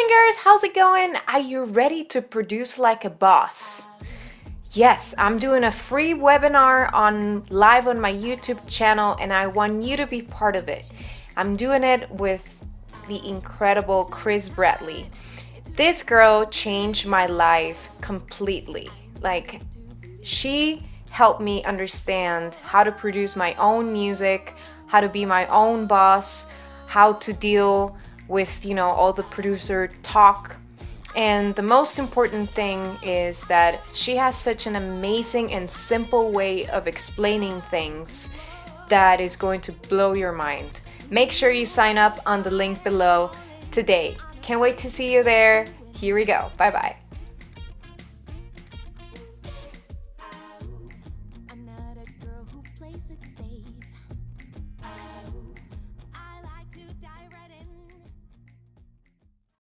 singers, how's it going? Are you ready to produce like a boss? Yes, I'm doing a free webinar live on my YouTube channel and I want you to be part of it. I'm doing it with the incredible Kris Bradley. This girl changed my life completely. Like, she helped me understand how to produce my own music, how to be my own boss, how to deal with, all the producer talk. And the most important thing is that she has such an amazing and simple way of explaining things that is going to blow your mind. Make sure you sign up on the link below today. Can't wait to see you there. Here we go. Bye bye.